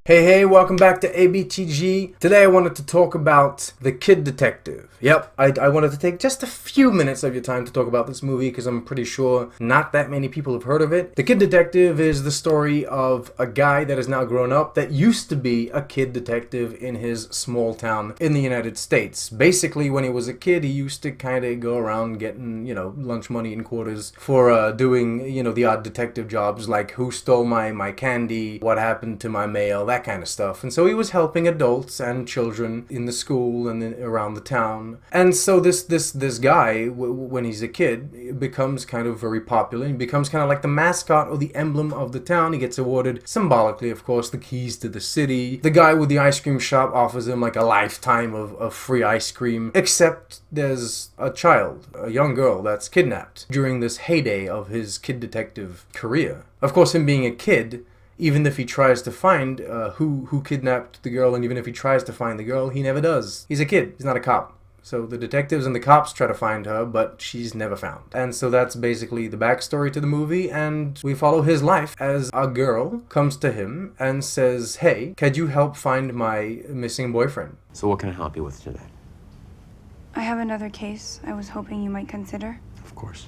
Hey, welcome back to ABTG. Today I wanted to talk about The Kid Detective. Yep, I wanted to take just a few minutes of your time to talk about this movie because I'm pretty sure not that many people have heard of it. The Kid Detective is the story of a guy that is now grown up that used to be a kid detective in his small town in the United States. Basically, when he was a kid, he used to kind of go around getting, lunch money and quarters for doing, the odd detective jobs like who stole my candy, what happened to my mail, that kind of stuff. And so he was helping adults and children in the school and around the town. And so this guy, when he's a kid, becomes kind of very popular. He becomes kind of like the mascot or the emblem of the town. He gets awarded, symbolically of course, the keys to the city. The guy with the ice cream shop offers him like a lifetime of free ice cream. Except there's a child, a young girl that's kidnapped during this heyday of his kid detective career. Of course, him being a kid, even if he tries to find who kidnapped the girl, and even if he tries to find the girl, he never does. He's a kid. He's not a cop. So the detectives and the cops try to find her, but she's never found. And so that's basically the backstory to the movie, and we follow his life as a girl comes to him and says, "Hey, could you help find my missing boyfriend?" So what can I help you with today? I have another case I was hoping you might consider. Of course.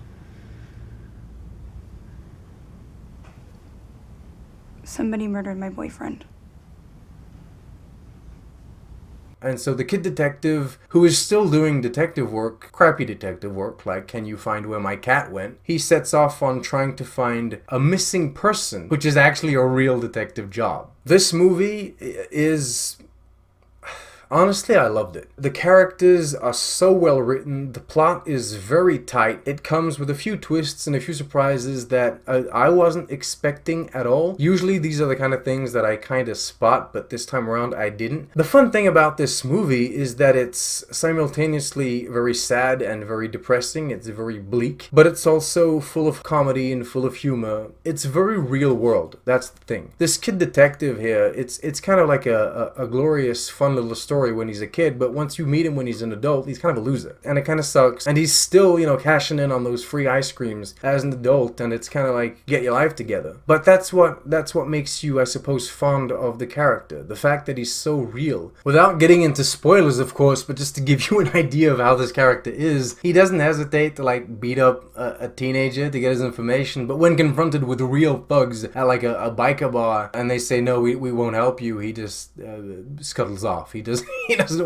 Somebody murdered my boyfriend. And so the kid detective, who is still doing detective work, crappy detective work, like can you find where my cat went, he sets off on trying to find a missing person, which is actually a real detective job. This movie is... honestly, I loved it. The characters are so well written, the plot is very tight, it comes with a few twists and a few surprises that I wasn't expecting at all. Usually these are the kind of things that I kind of spot, but this time around I didn't. The fun thing about this movie is that it's simultaneously very sad and very depressing, it's very bleak, but it's also full of comedy and full of humor. It's very real world, that's the thing. This kid detective here, it's kind of like a glorious, fun little story when he's a kid, but once you meet him when he's an adult, he's kind of a loser. And it kind of sucks. And he's still, cashing in on those free ice creams as an adult, and it's kind of like, get your life together. But that's what makes you, I suppose, fond of the character. The fact that he's so real. Without getting into spoilers, of course, but just to give you an idea of how this character is, he doesn't hesitate to like beat up a teenager to get his information, but when confronted with real thugs at like a biker bar, and they say, no, we won't help you, he just scuttles off. He doesn't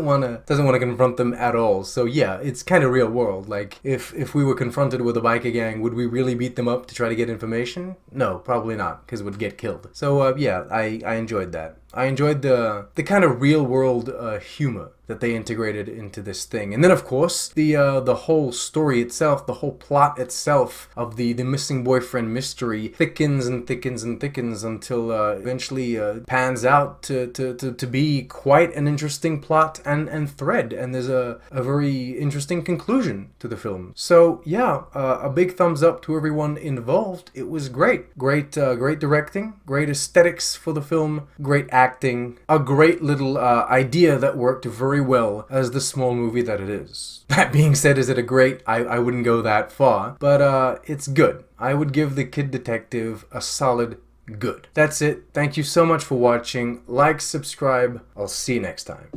want to confront them at all. So yeah, it's kind of real world. Like if we were confronted with a biker gang, would we really beat them up to try to get information? No, probably not, because we'd get killed. So yeah, I enjoyed that. I enjoyed the kind of real world humor that they integrated into this thing. And then of course, the whole story itself, the whole plot itself of the missing boyfriend mystery thickens and thickens and thickens until eventually pans out to be quite an interesting plot and thread. And there's a very interesting conclusion to the film. So yeah, a big thumbs up to everyone involved. It was great. Great directing, great aesthetics for the film, great acting, a great little idea that worked very well as the small movie that it is. That being said, is it a great? I wouldn't go that far, but it's good. I would give The Kid Detective a solid good. That's it. Thank you so much for watching. Like, subscribe. I'll see you next time.